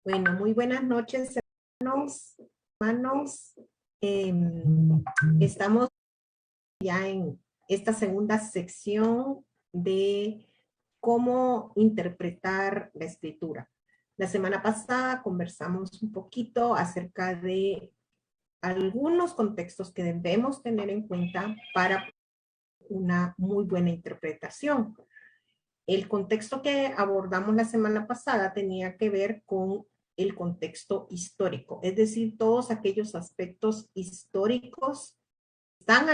Bueno, muy buenas noches, hermanos. Estamos ya en esta segunda sección de cómo interpretar la escritura. La semana pasada conversamos un poquito acerca de algunos contextos que debemos tener en cuenta para una muy buena interpretación. El contexto que abordamos la semana pasada tenía que ver con el contexto histórico, es decir, todos aquellos aspectos históricos están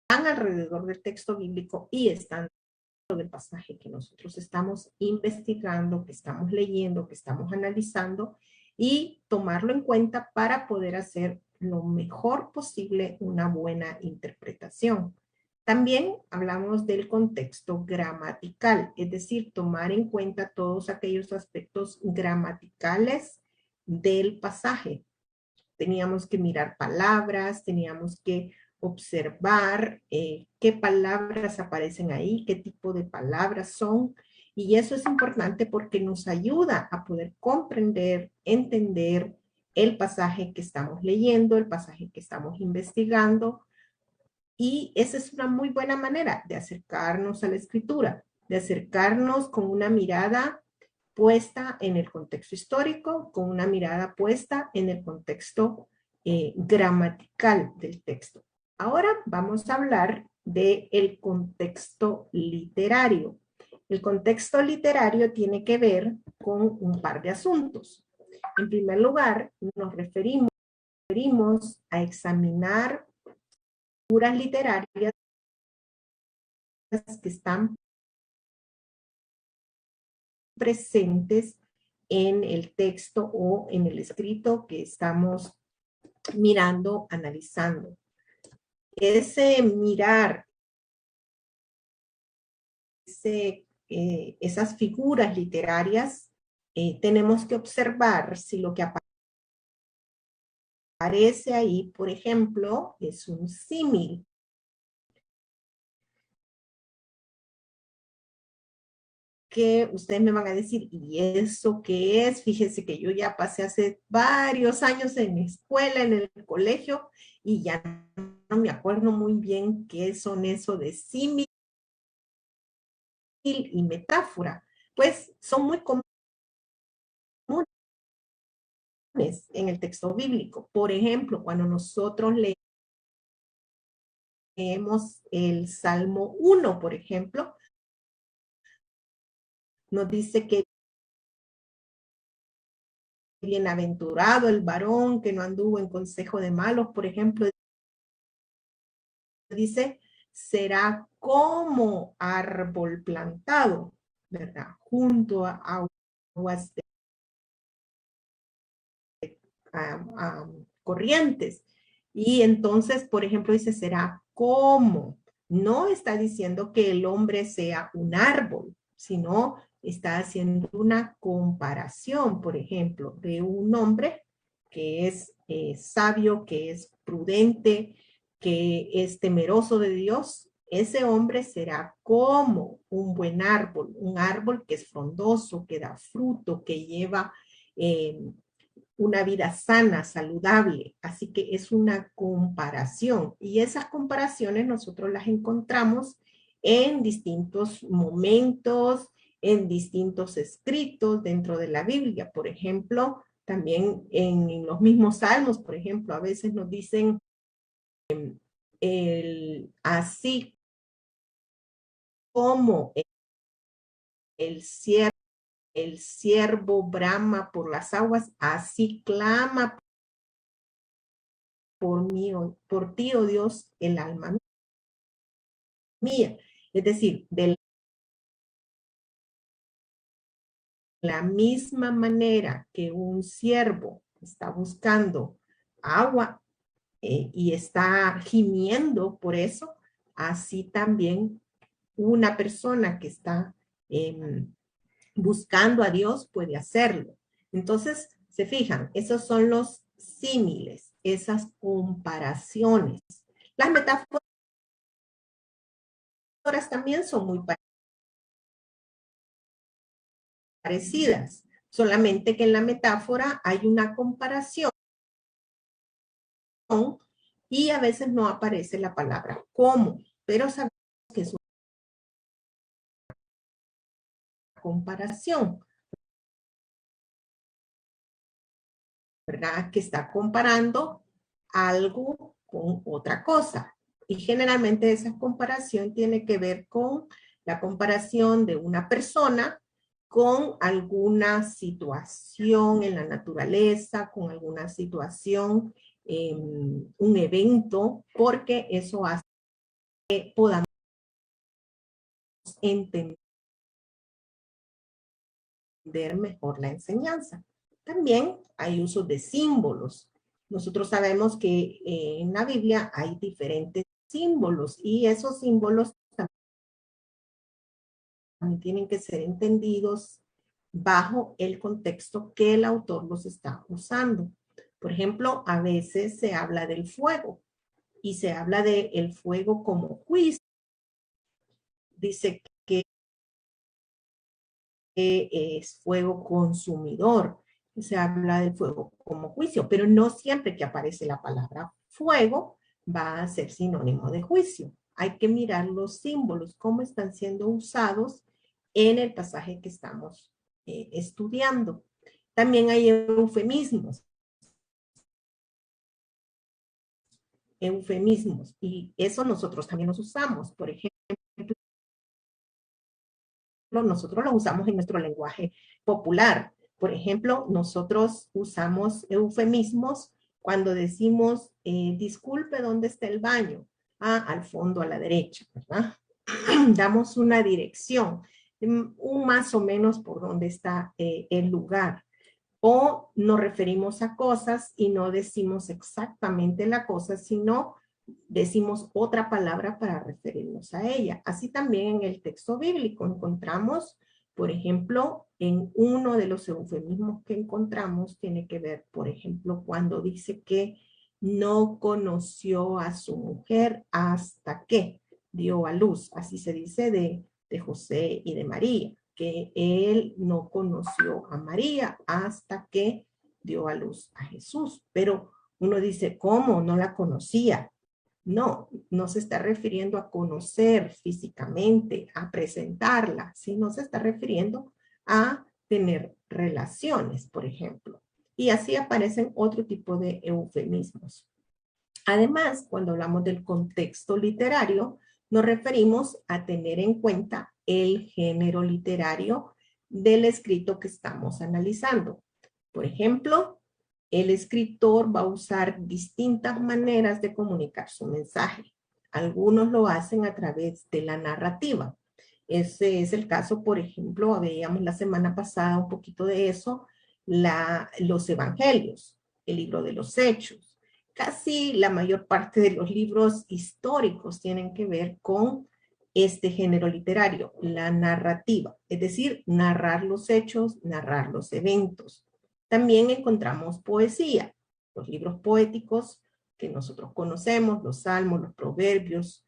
alrededor del texto bíblico y están dentro del pasaje que nosotros estamos investigando, que estamos leyendo, que estamos analizando y tomarlo en cuenta para poder hacer lo mejor posible una buena interpretación. También hablamos del contexto gramatical, es decir, tomar en cuenta todos aquellos aspectos gramaticales del pasaje. Teníamos que mirar palabras, teníamos que observar qué palabras aparecen ahí, qué tipo de palabras son, y eso es importante porque nos ayuda a poder comprender, entender el pasaje que estamos leyendo, el pasaje que estamos investigando, y esa es una muy buena manera de acercarnos a la escritura, de acercarnos con una mirada puesta en el contexto histórico, con una mirada puesta en el contexto gramatical del texto. Ahora vamos a hablar del contexto literario. El contexto literario tiene que ver con un par de asuntos. En primer lugar, nos referimos a examinar figuras literarias que están presentes en el texto o en el escrito que estamos mirando, analizando. Ese mirar, esas figuras literarias, tenemos que observar si lo que aparece ahí, por ejemplo, es un símil. Que ustedes me van a decir, ¿y eso qué es? Fíjense que yo ya pasé hace varios años en la escuela, en el colegio, y ya no me acuerdo muy bien qué son eso de símil y metáfora. Pues son muy comunes en el texto bíblico. Por ejemplo, cuando nosotros leemos el Salmo 1, por ejemplo, nos dice que bienaventurado el varón que no anduvo en consejo de malos, por ejemplo, dice, será como árbol plantado, ¿verdad? Junto a aguas a corrientes. Y entonces, por ejemplo, dice, será como. No está diciendo que el hombre sea un árbol, sino está haciendo una comparación, por ejemplo, de un hombre que es sabio, que es prudente, que es temeroso de Dios. Ese hombre será como un árbol que es frondoso, que da fruto, que lleva una vida sana, saludable. Así que es una comparación y esas comparaciones nosotros las encontramos en distintos momentos, en distintos escritos dentro de la Biblia. Por ejemplo, también en los mismos salmos, por ejemplo, a veces nos dicen así como el ciervo, el ciervo brama por las aguas, así clama por mí, por ti, oh Dios, el alma mía. Es decir, de la misma manera que un ciervo está buscando agua y está gimiendo por eso, así también una persona que está buscando a Dios puede hacerlo. Entonces, se fijan, esos son los símiles, esas comparaciones. Las metáforas también son muy parecidas. solamente que en la metáfora hay una comparación y a veces no aparece la palabra cómo, pero sabemos que es una comparación, ¿verdad? Que está comparando algo con otra cosa. Y generalmente esa comparación tiene que ver con la comparación de una persona con alguna situación en la naturaleza, con alguna situación, un evento, porque eso hace que podamos entender mejor la enseñanza. También hay uso de símbolos. Nosotros sabemos que en la Biblia hay diferentes símbolos y esos símbolos también tienen que ser entendidos bajo el contexto que el autor los está usando. Por ejemplo, a veces se habla del fuego y se habla del fuego como juicio. Dice que es fuego consumidor. Se habla del fuego como juicio, pero no siempre que aparece la palabra fuego va a ser sinónimo de juicio. Hay que mirar los símbolos, cómo están siendo usados en el pasaje que estamos estudiando. También hay eufemismos, y eso nosotros también los usamos. Por ejemplo, nosotros los usamos en nuestro lenguaje popular. Por ejemplo, nosotros usamos eufemismos cuando decimos, disculpe, ¿dónde está el baño? Ah, al fondo a la derecha, ¿verdad? Damos una dirección, un más o menos por dónde está el lugar. O nos referimos a cosas y no decimos exactamente la cosa, sino decimos otra palabra para referirnos a ella. Así también en el texto bíblico encontramos, por ejemplo, en uno de los eufemismos que encontramos, tiene que ver, por ejemplo, cuando dice que no conoció a su mujer hasta que dio a luz. Así se dice de José y de María, que él no conoció a María hasta que dio a luz a Jesús. Pero uno dice, ¿cómo? No la conocía. No, no se está refiriendo a conocer físicamente, a presentarla, sino se está refiriendo a tener relaciones, por ejemplo. Y así aparecen otro tipo de eufemismos. Además, cuando hablamos del contexto literario, nos referimos a tener en cuenta el género literario del escrito que estamos analizando. Por ejemplo, el escritor va a usar distintas maneras de comunicar su mensaje. Algunos lo hacen a través de la narrativa. Ese es el caso, por ejemplo, veíamos la semana pasada un poquito de eso, los evangelios, el libro de los Hechos. Casi la mayor parte de los libros históricos tienen que ver con este género literario, la narrativa, es decir, narrar los hechos, narrar los eventos. También encontramos poesía, los libros poéticos que nosotros conocemos, los salmos, los proverbios,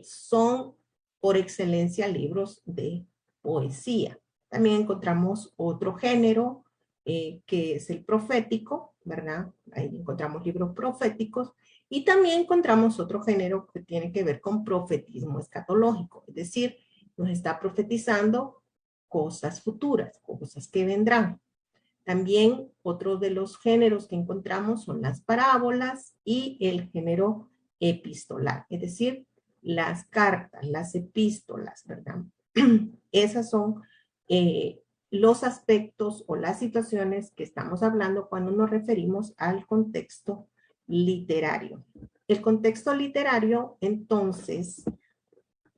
son por excelencia libros de poesía. También encontramos otro género que es el profético, ¿verdad? Ahí encontramos libros proféticos y también encontramos otro género que tiene que ver con profetismo escatológico, es decir, nos está profetizando cosas futuras, cosas que vendrán. También otro de los géneros que encontramos son las parábolas y el género epistolar, es decir, las cartas, las epístolas, ¿verdad? Esas son los aspectos o las situaciones que estamos hablando cuando nos referimos al contexto literario. El contexto literario, entonces,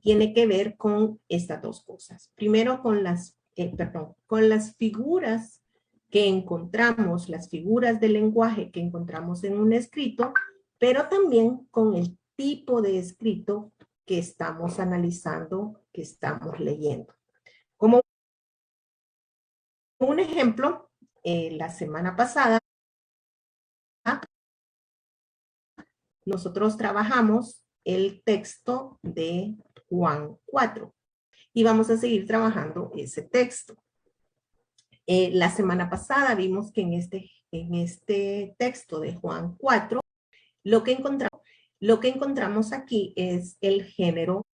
tiene que ver con estas dos cosas. Primero, con las figuras que encontramos, las figuras del lenguaje que encontramos en un escrito, pero también con el tipo de escrito que estamos analizando, que estamos leyendo. Como un ejemplo, la semana pasada nosotros trabajamos el texto de Juan 4 y vamos a seguir trabajando ese texto. La semana pasada vimos que en este texto de Juan 4, lo que encontramos aquí es el género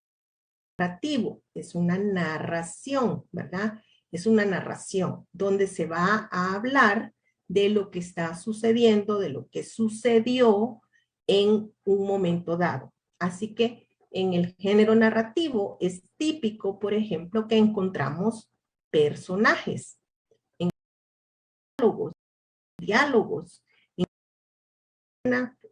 narrativo, es una narración, ¿verdad? Es una narración donde se va a hablar de lo que está sucediendo, de lo que sucedió en un momento dado. Así que en el género narrativo es típico, por ejemplo, que encontramos personajes, diálogos, diálogos,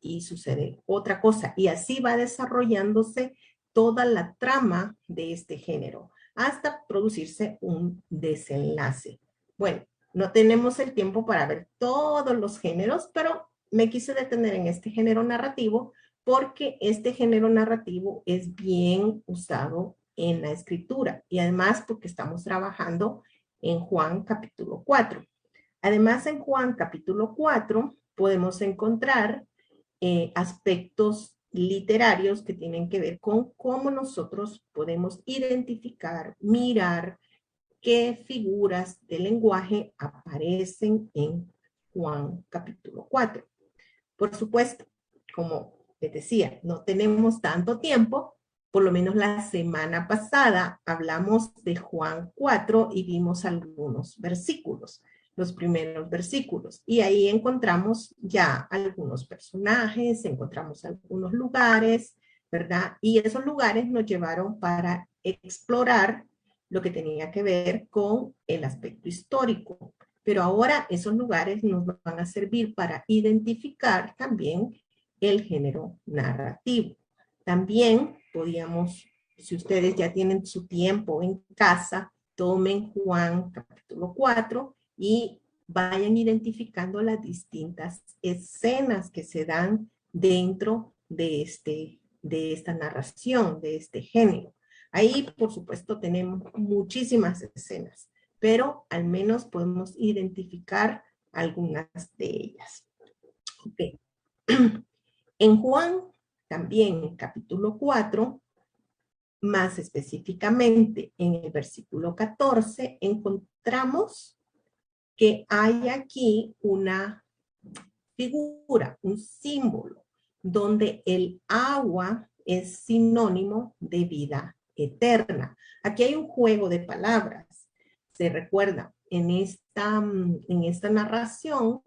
y sucede otra cosa. Y así va desarrollándose toda la trama de este género hasta producirse un desenlace. Bueno, no tenemos el tiempo para ver todos los géneros, pero me quise detener en este género narrativo porque este género narrativo es bien usado en la escritura y además porque estamos trabajando en Juan capítulo 4. Además, en Juan capítulo 4 podemos encontrar aspectos literarios que tienen que ver con cómo nosotros podemos identificar, mirar qué figuras de lenguaje aparecen en Juan capítulo 4. Por supuesto, como les decía, no tenemos tanto tiempo, por lo menos la semana pasada hablamos de Juan 4 y vimos algunos versículos, los primeros versículos, y ahí encontramos ya algunos personajes, encontramos algunos lugares, ¿verdad? Y esos lugares nos llevaron para explorar lo que tenía que ver con el aspecto histórico. Pero ahora esos lugares nos van a servir para identificar también el género narrativo. También podíamos, si ustedes ya tienen su tiempo en casa, tomen Juan capítulo 4 y vayan identificando las distintas escenas que se dan dentro de esta narración, de este género. Ahí, por supuesto, tenemos muchísimas escenas, pero al menos podemos identificar algunas de ellas. Okay. En Juan, también en capítulo 4, más específicamente en el versículo 14, encontramos que hay aquí una figura, un símbolo, donde el agua es sinónimo de vida eterna. Aquí hay un juego de palabras. Se recuerda, en esta narración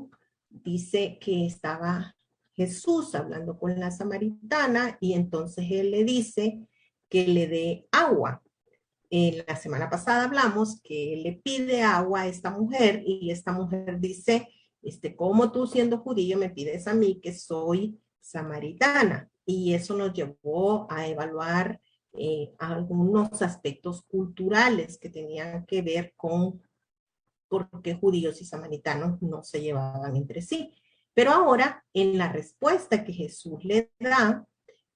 dice que estaba Jesús hablando con la samaritana y entonces él le dice que le dé agua. La semana pasada hablamos que él le pide agua a esta mujer y esta mujer dice, ¿cómo tú siendo judío me pides a mí que soy samaritana? Y eso nos llevó a evaluar algunos aspectos culturales que tenían que ver con por qué judíos y samaritanos no se llevaban entre sí. Pero ahora, en la respuesta que Jesús le da,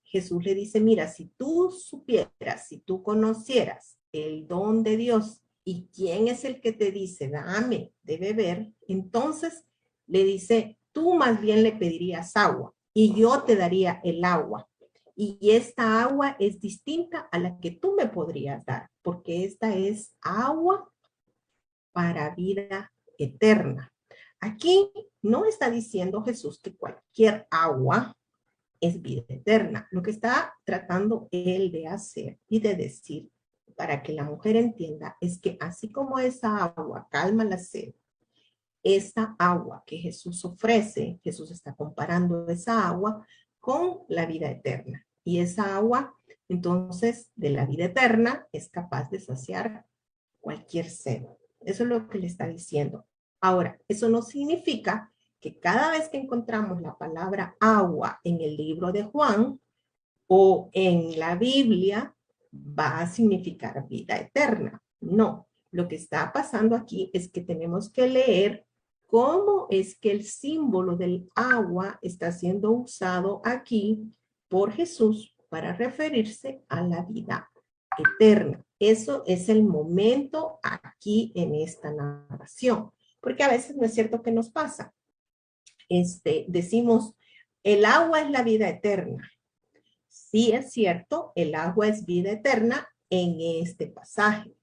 Jesús le dice, mira, si tú supieras, si tú conocieras el don de Dios y quién es el que te dice, dame de beber, entonces le dice, tú más bien le pedirías agua y yo te daría el agua. Y esta agua es distinta a la que tú me podrías dar, porque esta es agua para vida eterna. Aquí no está diciendo Jesús que cualquier agua es vida eterna. Lo que está tratando él de hacer y de decir para que la mujer entienda es que así como esa agua calma la sed, esa agua que Jesús ofrece, Jesús está comparando esa agua con la vida eterna. Y esa agua, entonces, de la vida eterna es capaz de saciar cualquier sed. Eso es lo que le está diciendo. Ahora, eso no significa que cada vez que encontramos la palabra agua en el libro de Juan o en la Biblia va a significar vida eterna. No, lo que está pasando aquí es que tenemos que leer cómo es que el símbolo del agua está siendo usado aquí por Jesús para referirse a la vida eterna. Eso es el momento aquí en esta narración, porque a veces no es cierto que nos pasa. Decimos, el agua es la vida eterna. Sí es cierto, el agua es vida eterna en este pasaje,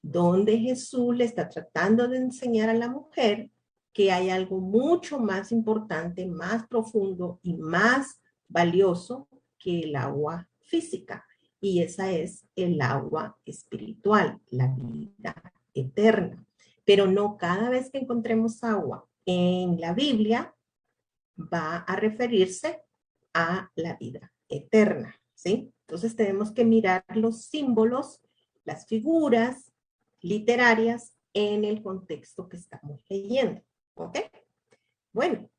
donde Jesús le está tratando de enseñar a la mujer que hay algo mucho más importante, más profundo y más valioso que el agua física. Y esa es el agua espiritual, la vida eterna. Pero no cada vez que encontremos agua en la Biblia va a referirse a la vida eterna, ¿sí? Entonces tenemos que mirar los símbolos, las figuras literarias en el contexto que estamos leyendo, ¿ok? Bueno,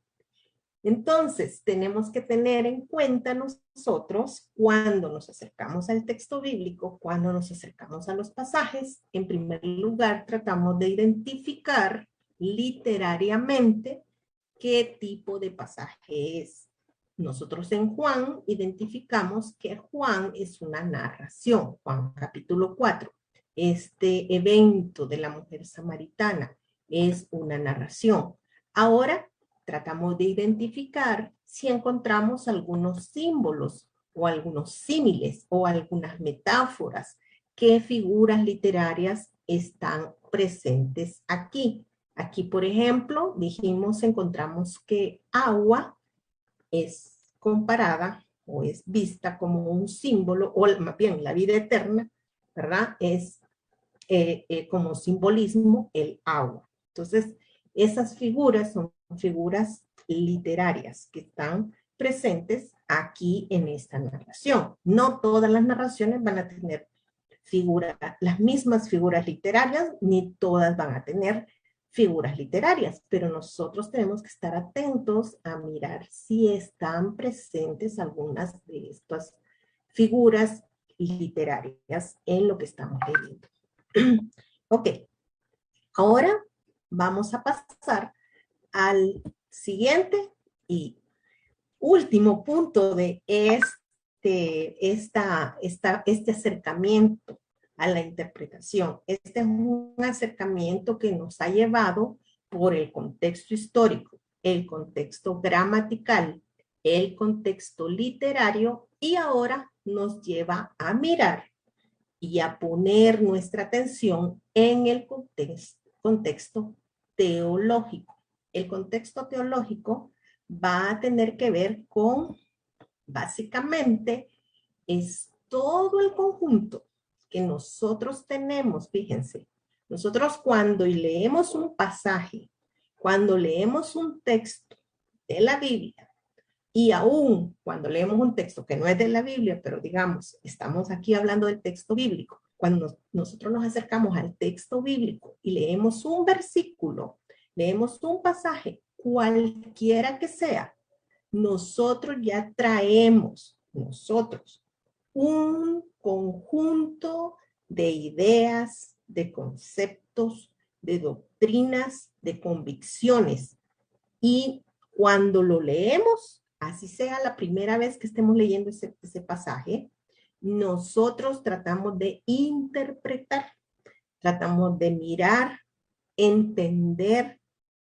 entonces tenemos que tener en cuenta nosotros cuando nos acercamos al texto bíblico, cuando nos acercamos a los pasajes, en primer lugar tratamos de identificar literariamente qué tipo de pasaje es. Nosotros en Juan identificamos que Juan es una narración, Juan capítulo 4. Este evento de la mujer samaritana es una narración. Ahora tratamos de identificar si encontramos algunos símbolos o algunos símiles o algunas metáforas, qué figuras literarias están presentes aquí. Aquí, por ejemplo, dijimos, encontramos que agua es comparada o es vista como un símbolo, o más bien la vida eterna, ¿verdad? Es como simbolismo el agua. Entonces, esas figuras son figuras literarias que están presentes aquí en esta narración. No todas las narraciones van a tener las mismas figuras literarias, ni todas van a tener figuras literarias, pero nosotros tenemos que estar atentos a mirar si están presentes algunas de estas figuras literarias en lo que estamos leyendo. Ok, ahora vamos a pasar al siguiente y último punto de este acercamiento a la interpretación. Este es un acercamiento que nos ha llevado por el contexto histórico, el contexto gramatical, el contexto literario y ahora nos lleva a mirar y a poner nuestra atención en el contexto teológico. El contexto teológico va a tener que ver con, básicamente, es todo el conjunto que nosotros tenemos, fíjense, nosotros cuando leemos un pasaje, cuando leemos un texto de la Biblia, y aún cuando leemos un texto que no es de la Biblia, pero digamos, estamos aquí hablando del texto bíblico, cuando nosotros nos acercamos al texto bíblico y leemos un versículo, leemos un pasaje, cualquiera que sea, nosotros ya traemos, nosotros, un conjunto de ideas, de conceptos, de doctrinas, de convicciones. Y cuando lo leemos, así sea la primera vez que estemos leyendo ese pasaje, nosotros tratamos de interpretar, tratamos de mirar, entender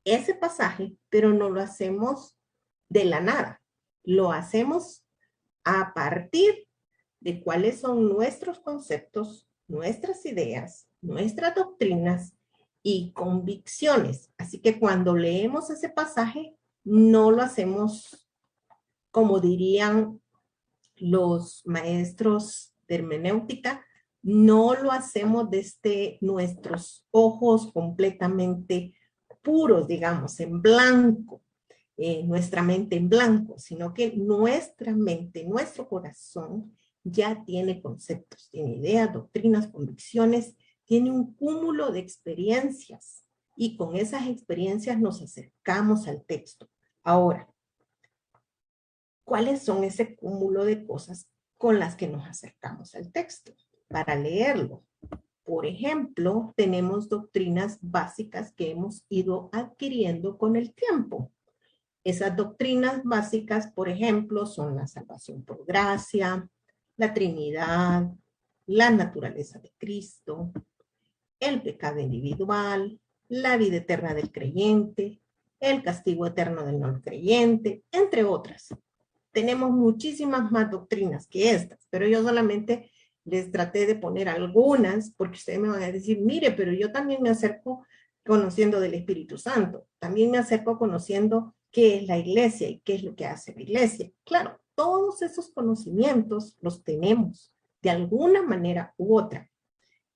ese pasaje, pero no lo hacemos de la nada. Lo hacemos a partir de cuáles son nuestros conceptos, nuestras ideas, nuestras doctrinas y convicciones. Así que cuando leemos ese pasaje, no lo hacemos como dirían los maestros de hermenéutica, no lo hacemos desde nuestros ojos completamente puros, digamos, en blanco, nuestra mente en blanco, sino que nuestra mente, nuestro corazón ya tiene conceptos, tiene ideas, doctrinas, convicciones, tiene un cúmulo de experiencias y con esas experiencias nos acercamos al texto. Ahora, ¿cuáles son ese cúmulo de cosas con las que nos acercamos al texto para leerlo? Por ejemplo, tenemos doctrinas básicas que hemos ido adquiriendo con el tiempo. Esas doctrinas básicas, por ejemplo, son la salvación por gracia, la Trinidad, la naturaleza de Cristo, el pecado individual, la vida eterna del creyente, el castigo eterno del no creyente, entre otras. Tenemos muchísimas más doctrinas que estas, pero yo solamente les traté de poner algunas, porque ustedes me van a decir, mire, pero yo también me acerco conociendo del Espíritu Santo, también me acerco conociendo qué es la iglesia y qué es lo que hace la iglesia. Claro, todos esos conocimientos los tenemos de alguna manera u otra.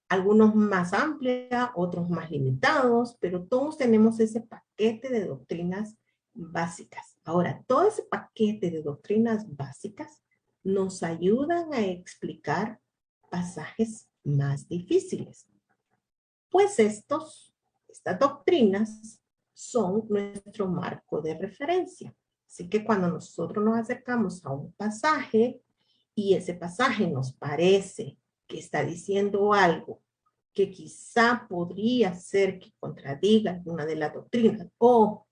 Algunos más amplia, otros más limitados, pero todos tenemos ese paquete de doctrinas básicas. Ahora, todo ese paquete de doctrinas básicas nos ayudan a explicar pasajes más difíciles. Pues estas doctrinas son nuestro marco de referencia. Así que cuando nosotros nos acercamos a un pasaje y ese pasaje nos parece que está diciendo algo que quizá podría ser que contradiga alguna de las doctrinas o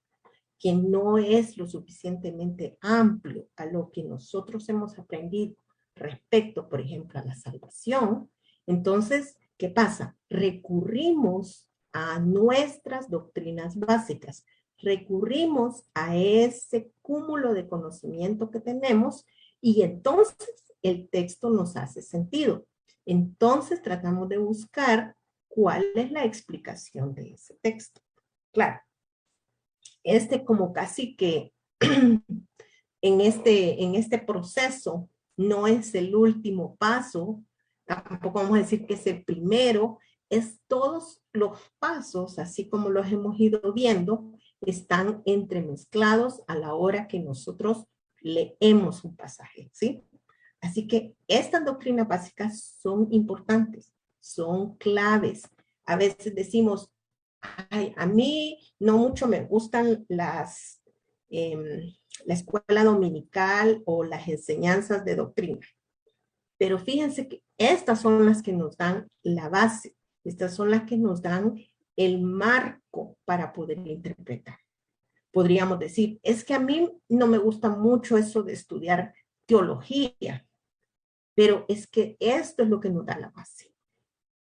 que no es lo suficientemente amplio a lo que nosotros hemos aprendido respecto, por ejemplo, a la salvación, entonces, ¿qué pasa? Recurrimos a nuestras doctrinas básicas, recurrimos a ese cúmulo de conocimiento que tenemos y entonces el texto nos hace sentido. Entonces tratamos de buscar cuál es la explicación de ese texto. Claro, como casi que en este proceso no es el último paso, tampoco vamos a decir que es el primero, es todos los pasos, así como los hemos ido viendo, están entremezclados a la hora que nosotros leemos un pasaje, ¿sí? Así que estas doctrinas básicas son importantes, son claves. A veces decimos, ay, a mí no mucho me gustan la escuela dominical o las enseñanzas de doctrina. Pero fíjense que estas son las que nos dan la base, estas son las que nos dan el marco para poder interpretar. Podríamos decir, es que a mí no me gusta mucho eso de estudiar teología, pero es que esto es lo que nos da la base.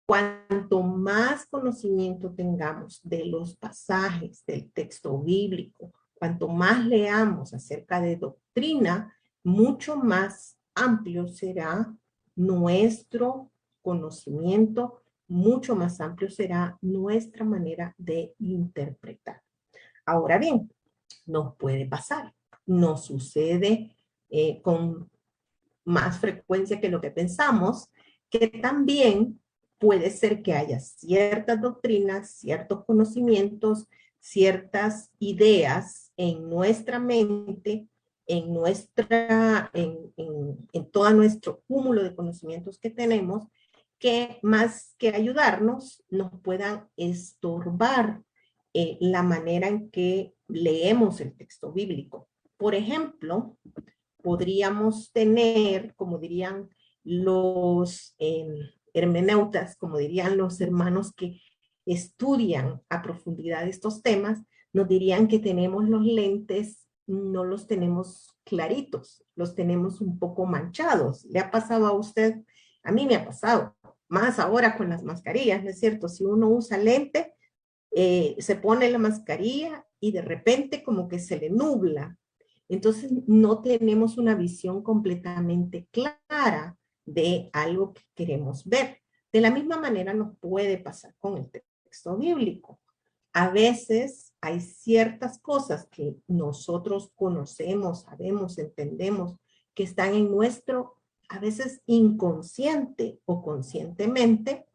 Cuanto más conocimiento tengamos de los pasajes del texto bíblico, cuanto más leamos acerca de doctrina, mucho más amplio será nuestro conocimiento, mucho más amplio será nuestra manera de interpretar. Ahora bien, nos puede pasar, nos sucede con más frecuencia que lo que pensamos, que también puede ser que haya ciertas doctrinas, ciertos conocimientos, ciertas ideas en nuestra mente, en todo nuestro cúmulo de conocimientos que tenemos, que más que ayudarnos, nos puedan estorbar la manera en que leemos el texto bíblico. Por ejemplo, podríamos tener, como dirían los hermeneutas, como dirían los hermanos que estudian a profundidad estos temas, nos dirían que tenemos los lentes, no los tenemos claritos, los tenemos un poco manchados. ¿Le ha pasado a usted? A mí me ha pasado, más ahora con las mascarillas, ¿no es cierto? Si uno usa lente, se pone la mascarilla y de repente como que se le nubla. Entonces no tenemos una visión completamente clara de algo que queremos ver. De la misma manera nos puede pasar con el texto bíblico. A veces hay ciertas cosas que nosotros conocemos, sabemos, entendemos, que están en nuestro, a veces inconsciente o conscientemente,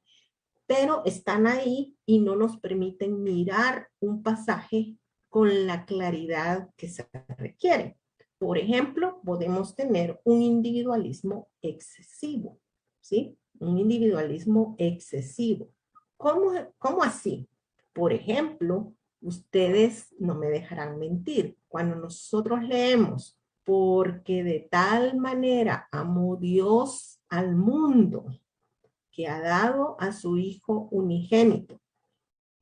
pero están ahí y no nos permiten mirar un pasaje con la claridad que se requiere. Por ejemplo, podemos tener un individualismo excesivo, ¿sí? Un individualismo excesivo. ¿Cómo así? Por ejemplo, ustedes no me dejarán mentir. Cuando nosotros leemos, porque de tal manera amó Dios al mundo, que ha dado a su Hijo unigénito.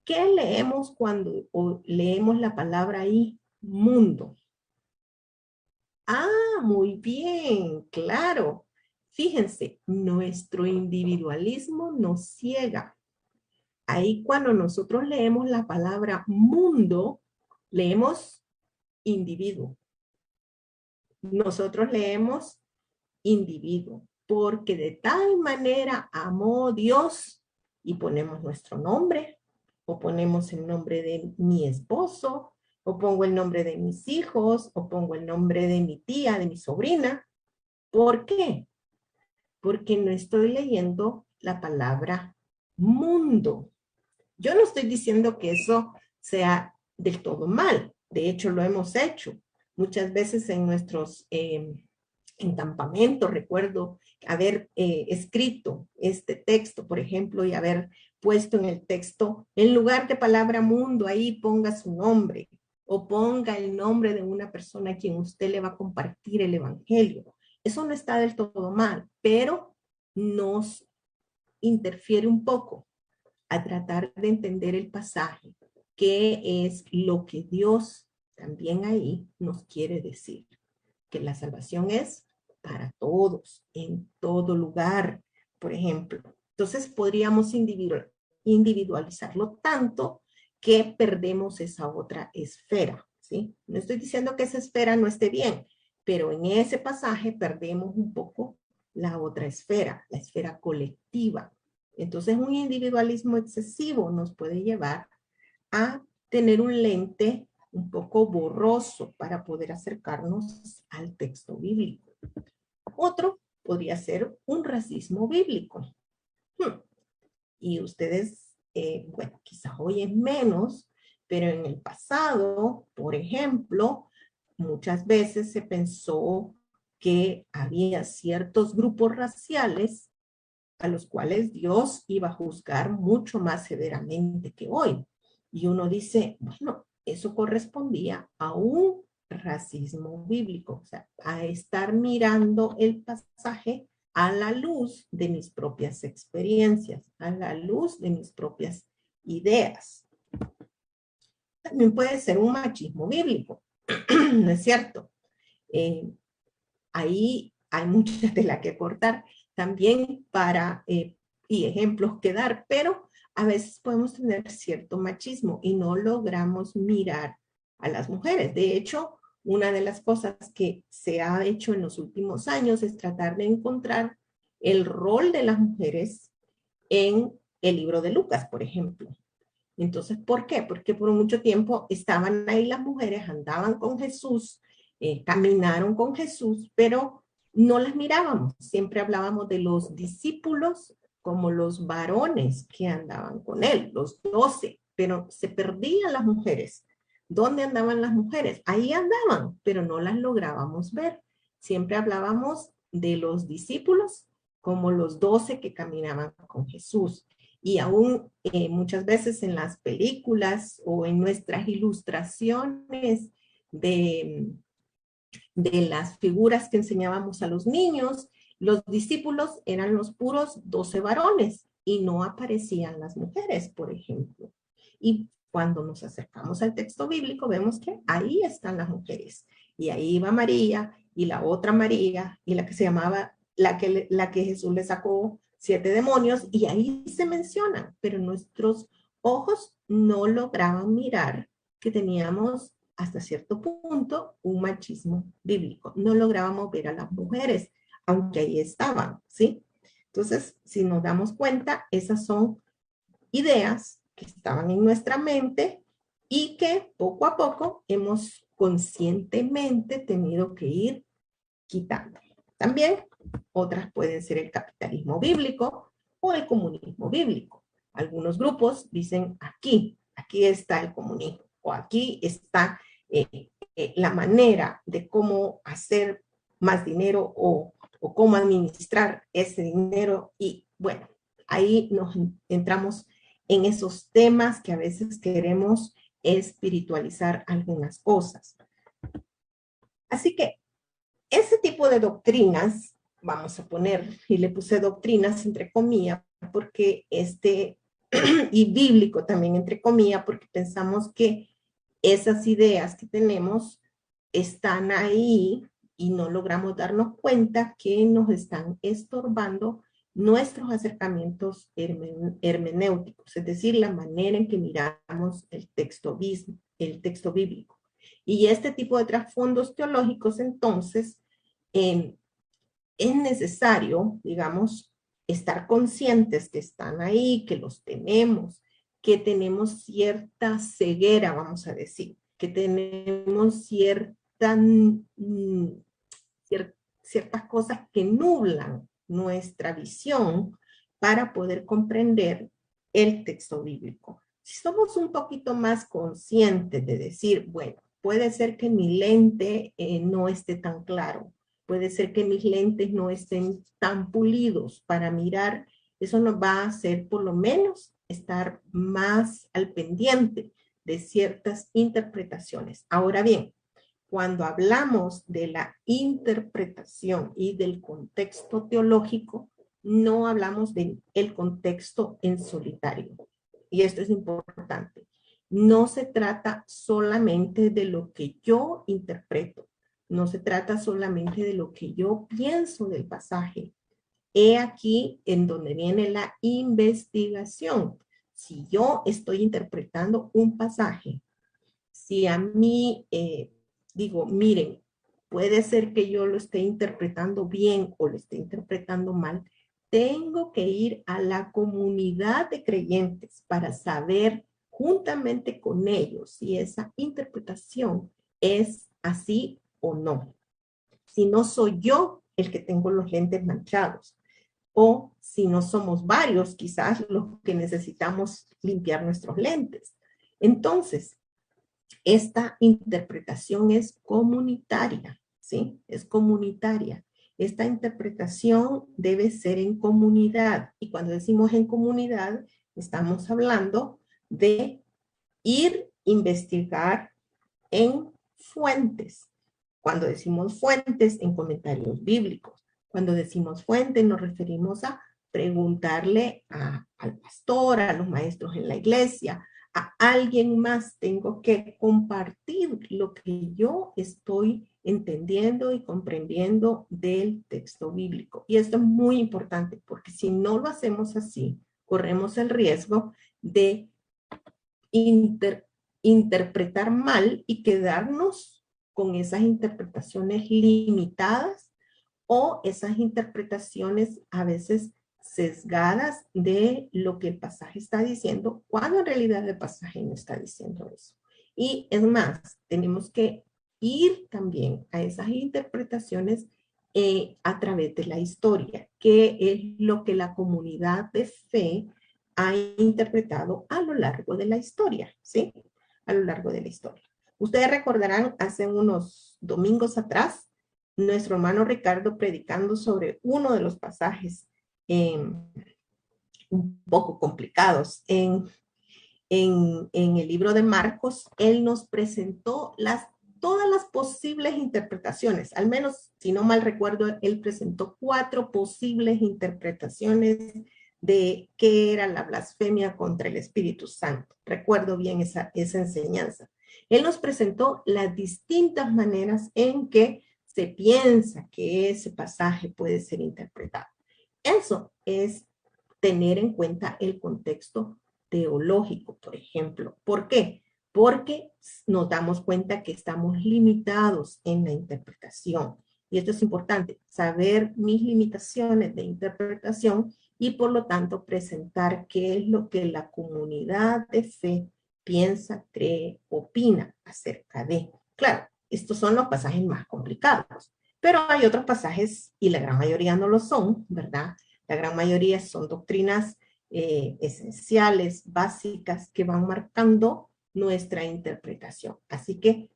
¿Qué leemos cuando leemos la palabra ahí? Mundo. Ah, muy bien, claro. Fíjense, nuestro individualismo nos ciega. Ahí cuando nosotros leemos la palabra mundo, leemos individuo. Nosotros leemos individuo. porque de tal manera amó Dios, y ponemos nuestro nombre, o ponemos el nombre de mi esposo, o pongo el nombre de mis hijos, o pongo el nombre de mi tía, de mi sobrina. ¿Por qué? Porque no estoy leyendo la palabra mundo. Yo no estoy diciendo que eso sea del todo mal. De hecho, lo hemos hecho muchas veces en nuestros en campamento. Recuerdo haber escrito este texto, por ejemplo, y haber puesto en el texto, en lugar de palabra mundo, ahí ponga su nombre o ponga el nombre de una persona a quien usted le va a compartir el evangelio. Eso no está del todo mal, pero nos interfiere un poco a tratar de entender el pasaje, qué es lo que Dios también ahí nos quiere decir, que la salvación es para todos, en todo lugar, por ejemplo. Entonces podríamos individualizarlo tanto que perdemos esa otra esfera, ¿sí? No estoy diciendo que esa esfera no esté bien, pero en ese pasaje perdemos un poco la otra esfera, la esfera colectiva. Entonces un individualismo excesivo nos puede llevar a tener un lente un poco borroso para poder acercarnos al texto bíblico. Otro podría ser un racismo bíblico. Y ustedes, bueno, quizás hoy es menos, pero en el pasado, por ejemplo, muchas veces se pensó que había ciertos grupos raciales a los cuales Dios iba a juzgar mucho más severamente que hoy. Y uno dice, bueno, eso correspondía a un racismo bíblico, o sea, a estar mirando el pasaje a la luz de mis propias experiencias, a la luz de mis propias ideas. También puede ser un machismo bíblico, ¿no es cierto? Ahí hay mucha tela que cortar también para, y ejemplos que dar, pero a veces podemos tener cierto machismo y no logramos mirar a las mujeres. De hecho, una de las cosas que se ha hecho en los últimos años es tratar de encontrar el rol de las mujeres en el libro de Lucas, por ejemplo. Entonces, ¿por qué? Porque por mucho tiempo estaban ahí las mujeres, andaban con Jesús, caminaron con Jesús, pero no las mirábamos. Siempre hablábamos de los discípulos como los varones que andaban con él, los 12, pero se perdían las mujeres. ¿Dónde andaban las mujeres? Ahí andaban, pero no las lográbamos ver. Siempre hablábamos de los discípulos como los 12 que caminaban con Jesús. Y aún muchas veces en las películas o en nuestras ilustraciones de las figuras que enseñábamos a los niños, los discípulos eran los puros 12 varones y no aparecían las mujeres, por ejemplo. Y cuando nos acercamos al texto bíblico, vemos que ahí están las mujeres. Y ahí va María y la otra María y la que se llamaba, la que Jesús le sacó 7 demonios, y ahí se mencionan, pero nuestros ojos no lograban mirar que teníamos hasta cierto punto un machismo bíblico. No lográbamos ver a las mujeres, aunque ahí estaban, ¿sí? Entonces, si nos damos cuenta, esas son ideas que estaban en nuestra mente y que poco a poco hemos conscientemente tenido que ir quitando. También otras pueden ser el capitalismo bíblico o el comunismo bíblico. Algunos grupos dicen aquí está el comunismo, o aquí está la manera de cómo hacer más dinero o cómo administrar ese dinero. Y bueno, ahí nos entramos en esos temas que a veces queremos espiritualizar algunas cosas. Así que ese tipo de doctrinas, vamos a poner, y le puse doctrinas entre comillas, porque y bíblico también entre comillas, porque pensamos que esas ideas que tenemos están ahí y no logramos darnos cuenta que nos están estorbando nuestros acercamientos hermenéuticos, es decir, la manera en que miramos el texto bíblico. Y este tipo de trasfondos teológicos, entonces, es necesario, digamos, estar conscientes que están ahí, que los tenemos, que tenemos cierta ceguera, vamos a decir, que tenemos ciertas cosas que nublan nuestra visión para poder comprender el texto bíblico. Si somos un poquito más conscientes de decir, bueno, puede ser que mi lente no esté tan claro, puede ser que mis lentes no estén tan pulidos para mirar, eso nos va a hacer por lo menos estar más al pendiente de ciertas interpretaciones. Ahora bien, cuando hablamos de la interpretación y del contexto teológico, no hablamos del contexto en solitario. Y esto es importante. No se trata solamente de lo que yo interpreto, no se trata solamente de lo que yo pienso del pasaje. He aquí en donde viene la investigación. Si yo estoy interpretando un pasaje, si a mí digo, miren, puede ser que yo lo esté interpretando bien o lo esté interpretando mal, tengo que ir a la comunidad de creyentes para saber juntamente con ellos si esa interpretación es así o no. Si no soy yo el que tengo los lentes manchados o si no somos varios, quizás los que necesitamos limpiar nuestros lentes. Entonces, esta interpretación es comunitaria, ¿sí? Es comunitaria. Esta interpretación debe ser en comunidad. Y cuando decimos en comunidad, estamos hablando de ir a investigar en fuentes. Cuando decimos fuentes, en comentarios bíblicos. Cuando decimos fuentes, nos referimos a preguntarle al pastor, a los maestros en la iglesia, a alguien más. Tengo que compartir lo que yo estoy entendiendo y comprendiendo del texto bíblico. Y esto es muy importante porque si no lo hacemos así, corremos el riesgo de interpretar mal y quedarnos con esas interpretaciones limitadas o esas interpretaciones a veces sesgadas de lo que el pasaje está diciendo, cuando en realidad el pasaje no está diciendo eso. Y es más, tenemos que ir también a esas interpretaciones a través de la historia, que es lo que la comunidad de fe ha interpretado a lo largo de la historia, ¿sí? A lo largo de la historia. Ustedes recordarán hace unos domingos atrás, nuestro hermano Ricardo predicando sobre uno de los pasajes un poco complicados en el libro de Marcos. Él nos presentó todas las posibles interpretaciones, al menos, si no mal recuerdo, él presentó 4 posibles interpretaciones de qué era la blasfemia contra el Espíritu Santo. Recuerdo bien esa enseñanza. Él nos presentó las distintas maneras en que se piensa que ese pasaje puede ser interpretado. Eso es tener en cuenta el contexto teológico, por ejemplo. ¿Por qué? Porque nos damos cuenta que estamos limitados en la interpretación. Y esto es importante, saber mis limitaciones de interpretación y por lo tanto presentar qué es lo que la comunidad de fe piensa, cree, opina acerca de. Claro, estos son los pasajes más complicados, pero hay otros pasajes, y la gran mayoría no lo son, ¿verdad? La gran mayoría son doctrinas esenciales, básicas, que van marcando nuestra interpretación. Así que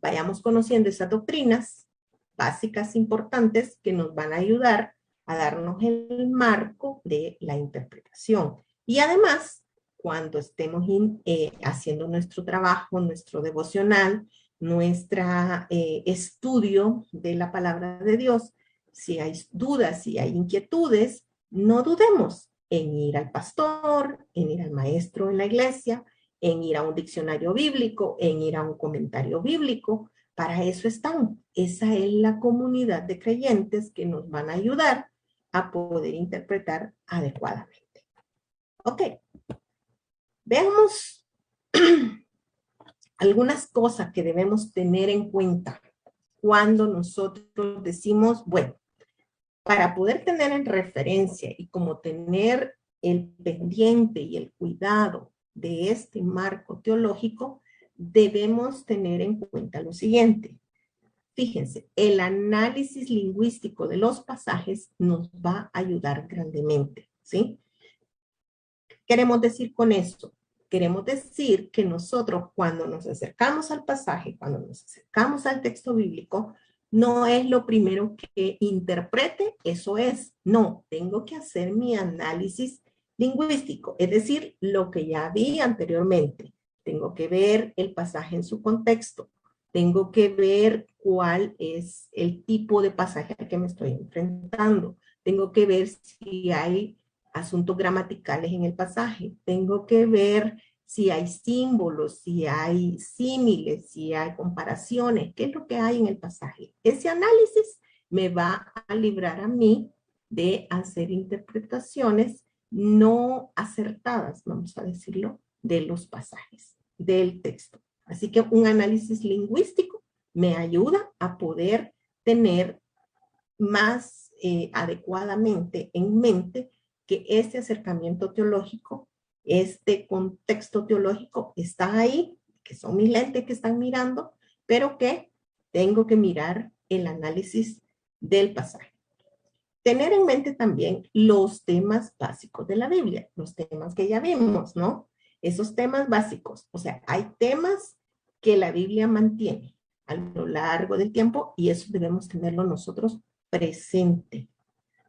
vayamos conociendo esas doctrinas básicas importantes que nos van a ayudar a darnos el marco de la interpretación. Y además, cuando estemos haciendo nuestro trabajo, nuestro devocional, nuestro estudio de la palabra de Dios, si hay dudas, si hay inquietudes, no dudemos en ir al pastor, en ir al maestro en la iglesia, en ir a un diccionario bíblico, en ir a un comentario bíblico. Para eso están. Esa es la comunidad de creyentes que nos van a ayudar a poder interpretar adecuadamente. Ok. Veamos algunas cosas que debemos tener en cuenta cuando nosotros decimos, bueno, Para poder tener en referencia y como tener el pendiente y el cuidado de este marco teológico, debemos tener en cuenta lo siguiente. Fíjense, el análisis lingüístico de los pasajes nos va a ayudar grandemente, ¿sí? ¿Qué queremos decir con esto? Queremos decir que nosotros cuando nos acercamos al pasaje, cuando nos acercamos al texto bíblico, no es lo primero que interprete, eso es. No, tengo que hacer mi análisis lingüístico, es decir, lo que ya vi anteriormente. Tengo que ver el pasaje en su contexto. Tengo que ver cuál es el tipo de pasaje al que me estoy enfrentando. Tengo que ver si hay asuntos gramaticales en el pasaje. Tengo que ver si hay símbolos, si hay símiles, si hay comparaciones, qué es lo que hay en el pasaje. Ese análisis me va a librar a mí de hacer interpretaciones no acertadas, vamos a decirlo, de los pasajes, del texto. Así que un análisis lingüístico me ayuda a poder tener más adecuadamente en mente que este acercamiento teológico, este contexto teológico está ahí, que son mis lentes que están mirando, pero que tengo que mirar el análisis del pasaje. Tener en mente también los temas básicos de la Biblia, los temas que ya vimos, ¿no? Esos temas básicos, o sea, hay temas que la Biblia mantiene a lo largo del tiempo y eso debemos tenerlo nosotros presente.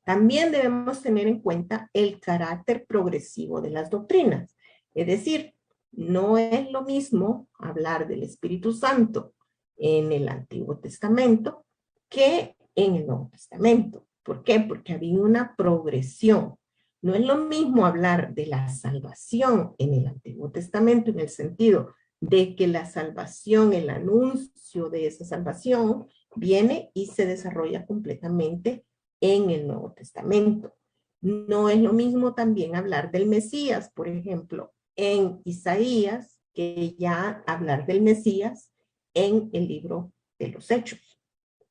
También debemos tener en cuenta el carácter progresivo de las doctrinas. Es decir, no es lo mismo hablar del Espíritu Santo en el Antiguo Testamento que en el Nuevo Testamento. ¿Por qué? Porque había una progresión. No es lo mismo hablar de la salvación en el Antiguo Testamento en el sentido de que la salvación, el anuncio de esa salvación, viene y se desarrolla completamente en el Nuevo Testamento. No es lo mismo también hablar del Mesías, por ejemplo, en Isaías, que ya hablar del Mesías en el libro de los Hechos.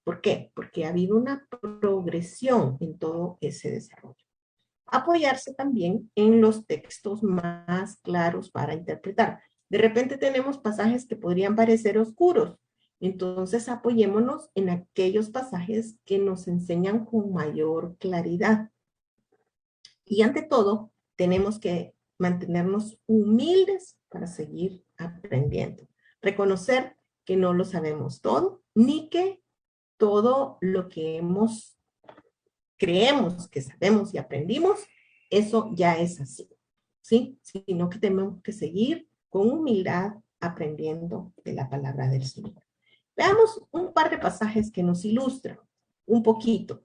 ¿Por qué? Porque ha habido una progresión en todo ese desarrollo. Apoyarse también en los textos más claros para interpretar. De repente tenemos pasajes que podrían parecer oscuros, entonces apoyémonos en aquellos pasajes que nos enseñan con mayor claridad. Y ante todo, tenemos que mantenernos humildes para seguir aprendiendo. Reconocer que no lo sabemos todo, ni que todo lo que creemos que sabemos y aprendimos, eso ya es así, ¿sí? Sino que tenemos que seguir con humildad aprendiendo de la palabra del Señor. Veamos un par de pasajes que nos ilustran un poquito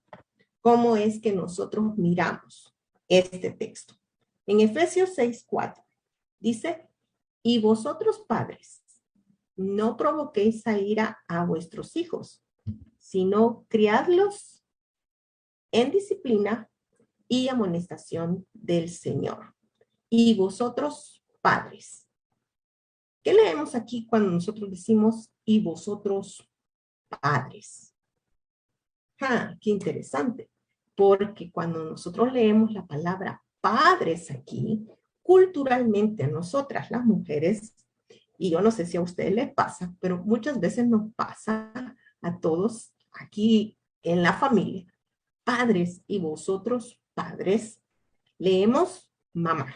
cómo es que nosotros miramos este texto. En Efesios 6:4 dice, y vosotros padres, no provoquéis a ira a vuestros hijos, sino criadlos en disciplina y amonestación del Señor. Y vosotros padres. ¿Qué leemos aquí cuando nosotros decimos y vosotros padres? Qué interesante, porque cuando nosotros leemos la palabra padres aquí, culturalmente a nosotras las mujeres, y yo no sé si a ustedes les pasa, pero muchas veces nos pasa a todos aquí en la familia, padres y vosotros padres, leemos mamá,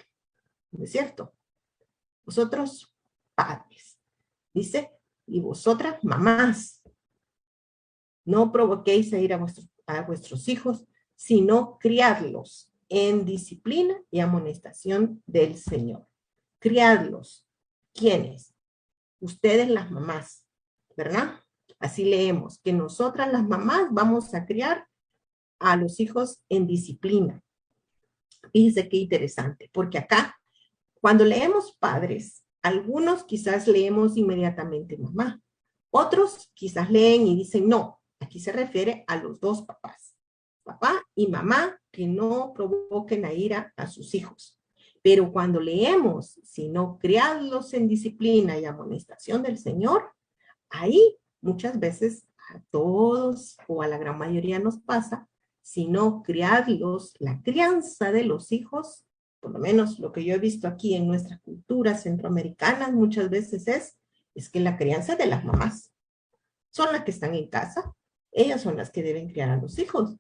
¿no es cierto? Vosotros padres, dice, y vosotras mamás, no provoquéis a ir a vuestros hijos, sino criadlos en disciplina y amonestación del Señor. Criadlos. ¿Quiénes? Ustedes las mamás, ¿verdad? Así leemos, que nosotras las mamás vamos a criar a los hijos en disciplina. Fíjense qué interesante, porque acá, cuando leemos padres, algunos quizás leemos inmediatamente mamá, otros quizás leen y dicen no, aquí se refiere a los dos papás, papá y mamá, que no provoquen a ira a sus hijos. Pero cuando leemos, sino criadlos en disciplina y amonestación del Señor, ahí muchas veces a todos o a la gran mayoría nos pasa, sino criarlos, la crianza de los hijos, por lo menos lo que yo he visto aquí en nuestras culturas centroamericanas muchas veces es que la crianza de las mamás son las que están en casa, ellas son las que deben criar a los hijos.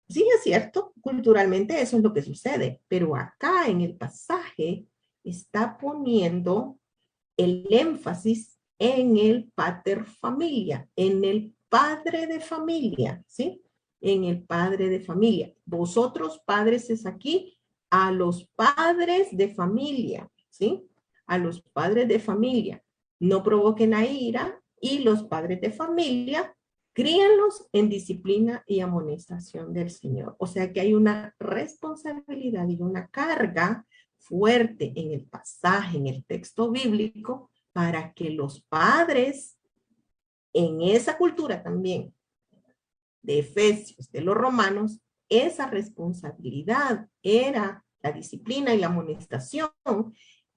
Sí, es cierto, culturalmente eso es lo que sucede, pero acá en el pasaje está poniendo el énfasis en el pater familia, en el padre de familia, ¿sí? En el padre de familia. Vosotros, padres, es aquí a los padres de familia, ¿sí? A los padres de familia. No provoquen a ira y los padres de familia críenlos en disciplina y amonestación del Señor. O sea que hay una responsabilidad y una carga fuerte en el pasaje, en el texto bíblico, para que los padres en esa cultura también de Efesios, de los romanos, esa responsabilidad era la disciplina y la amonestación,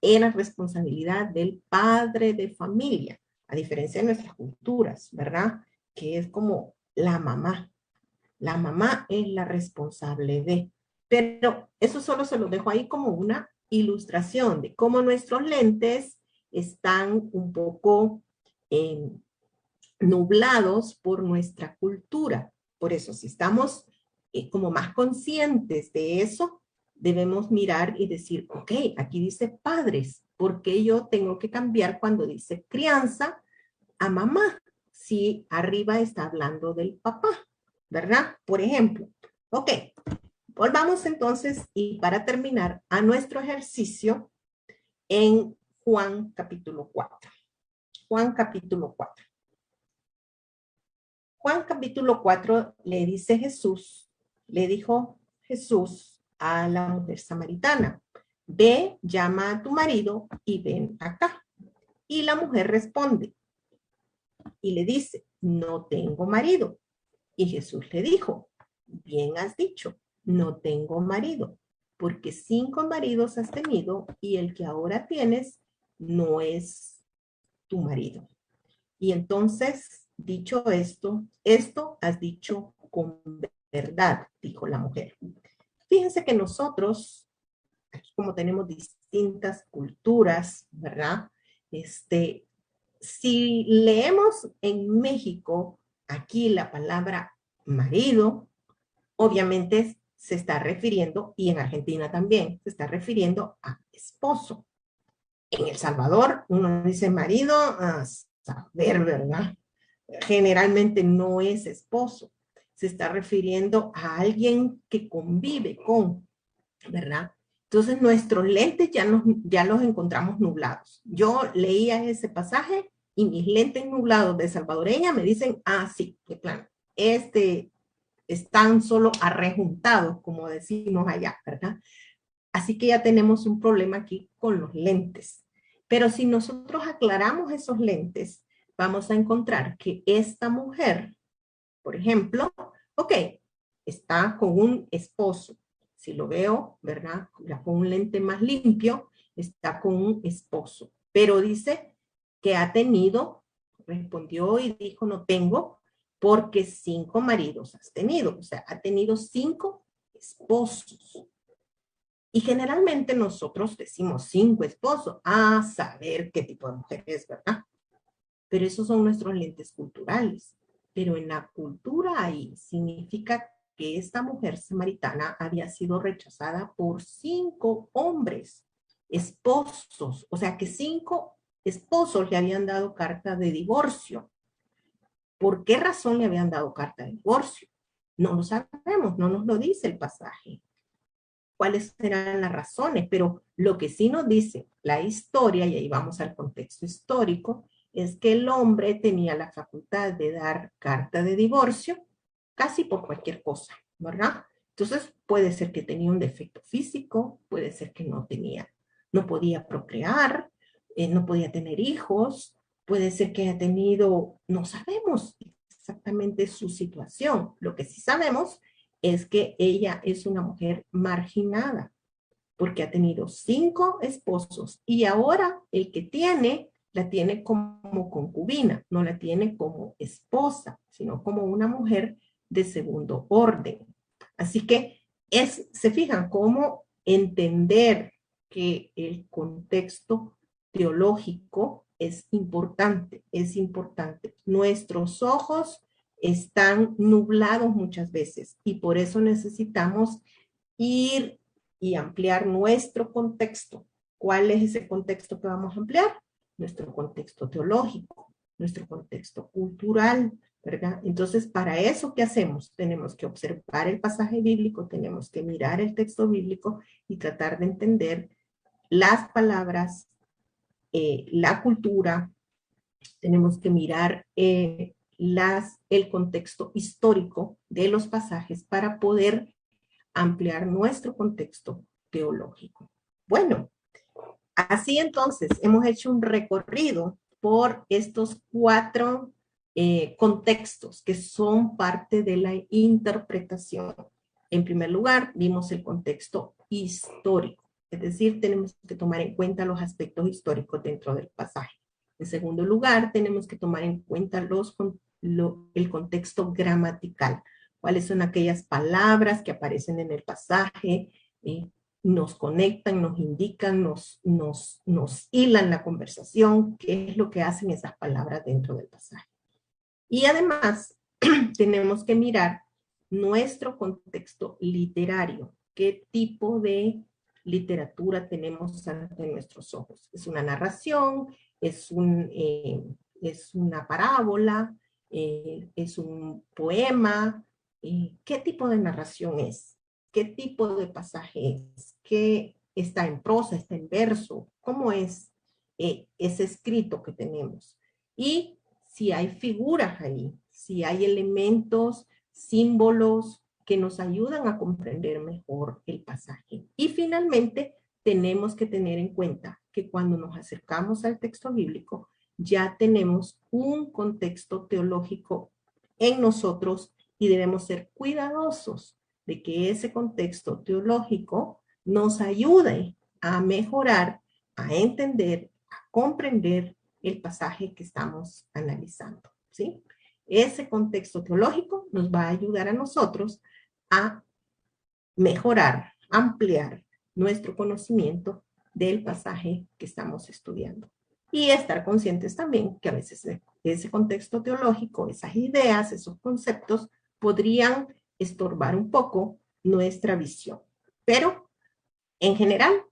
era responsabilidad del padre de familia, a diferencia de nuestras culturas, ¿verdad? Que es como la mamá. La mamá es la responsable de. Pero eso solo se lo dejo ahí como una ilustración de cómo nuestros lentes están un poco nublados por nuestra cultura. Por eso, si estamos como más conscientes de eso, debemos mirar y decir, ok, aquí dice padres, ¿por qué yo tengo que cambiar cuando dice crianza a mamá? Si arriba está hablando del papá, ¿verdad? Por ejemplo, ok, volvamos entonces y para terminar a nuestro ejercicio en Juan capítulo 4. Juan capítulo 4. Juan capítulo 4 le dice Jesús, le dijo Jesús a la mujer samaritana, ve, llama a tu marido y ven acá. Y la mujer responde y le dice, no tengo marido. Y Jesús le dijo, bien has dicho, no tengo marido, porque 5 maridos has tenido y el que ahora tienes no es tu marido. Y entonces, dicho esto, esto has dicho con verdad, dijo la mujer. Fíjense que nosotros, aquí como tenemos distintas culturas, ¿verdad? Si leemos en México aquí la palabra marido, obviamente se está refiriendo, y en Argentina también, se está refiriendo a esposo. En El Salvador uno dice marido, a saber, ¿verdad? Generalmente no es esposo. Se está refiriendo a alguien que convive con, ¿verdad? Entonces nuestros lentes ya los encontramos nublados. Yo leía ese pasaje y mis lentes nublados de salvadoreña me dicen, ah, sí, de plano, están solo arrejuntados, como decimos allá, ¿verdad? Así que ya tenemos un problema aquí con los lentes. Pero si nosotros aclaramos esos lentes, vamos a encontrar que esta mujer, por ejemplo, ok, está con un esposo. Si lo veo, ¿verdad? Ya con un lente más limpio, está con un esposo. Pero dice que ha tenido, respondió y dijo, no tengo, porque 5 maridos has tenido. O sea, ha tenido 5 esposos. Y generalmente nosotros decimos 5 esposos, a saber qué tipo de mujer es, ¿verdad? Pero esos son nuestros lentes culturales. Pero en la cultura ahí significa que esta mujer samaritana había sido rechazada por 5 hombres, esposos, o sea que 5 esposos le habían dado carta de divorcio. ¿Por qué razón le habían dado carta de divorcio? No lo sabemos, no nos lo dice el pasaje cuáles serán las razones, pero lo que sí nos dice la historia, y ahí vamos al contexto histórico, es que el hombre tenía la facultad de dar carta de divorcio casi por cualquier cosa, ¿verdad? Entonces puede ser que tenía un defecto físico, puede ser que no tenía, no podía procrear, no podía tener hijos, puede ser que haya tenido, no sabemos exactamente su situación. Lo que sí sabemos es que ella es una mujer marginada, porque ha tenido 5 esposos y ahora el que tiene, la tiene como concubina, no la tiene como esposa, sino como una mujer de segundo orden. Así que se fijan cómo entender que el contexto teológico es importante, es importante. Nuestros ojos están nublados muchas veces y por eso necesitamos ir y ampliar nuestro contexto. ¿Cuál es ese contexto que vamos a ampliar? Nuestro contexto teológico, nuestro contexto cultural, ¿verdad? Entonces, para eso, ¿qué hacemos? Tenemos que observar el pasaje bíblico, tenemos que mirar el texto bíblico y tratar de entender las palabras, la cultura, tenemos que mirar el contexto histórico de los pasajes para poder ampliar nuestro contexto teológico. Bueno, así entonces hemos hecho un recorrido por estos 4 contextos que son parte de la interpretación. En primer lugar, vimos el contexto histórico, es decir, tenemos que tomar en cuenta los aspectos históricos dentro del pasaje. En segundo lugar, tenemos que tomar en cuenta el contexto gramatical. ¿Cuáles son aquellas palabras que aparecen en el pasaje? Nos conectan, nos indican, nos hilan la conversación, qué es lo que hacen esas palabras dentro del pasaje. Y además, tenemos que mirar nuestro contexto literario, qué tipo de literatura tenemos ante nuestros ojos. ¿Es una narración? ¿Es una parábola? ¿Es un poema? ¿Qué tipo de narración es? ¿Qué tipo de pasaje es? ¿Qué está en prosa? ¿Está en verso? ¿Cómo es ese escrito que tenemos? Y si hay figuras ahí, si hay elementos, símbolos que nos ayudan a comprender mejor el pasaje. Y finalmente, tenemos que tener en cuenta que cuando nos acercamos al texto bíblico, ya tenemos un contexto teológico en nosotros y debemos ser cuidadosos de que ese contexto teológico nos ayude a mejorar, a entender, a comprender el pasaje que estamos analizando, ¿sí? Ese contexto teológico nos va a ayudar a nosotros a mejorar, ampliar nuestro conocimiento del pasaje que estamos estudiando. Y estar conscientes también que a veces ese contexto teológico, esas ideas, esos conceptos, podrían estorbar un poco nuestra visión. Pero, en general,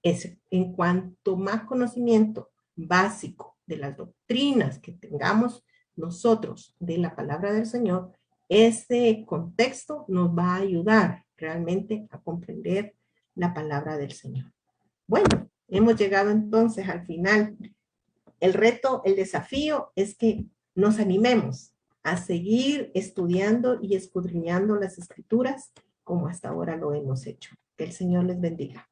en cuanto más conocimiento básico de las doctrinas que tengamos nosotros de la palabra del Señor, ese contexto nos va a ayudar realmente a comprender la palabra del Señor. Bueno, hemos llegado entonces al final. El reto, el desafío es que nos animemos a seguir estudiando y escudriñando las Escrituras como hasta ahora lo hemos hecho. Que el Señor les bendiga.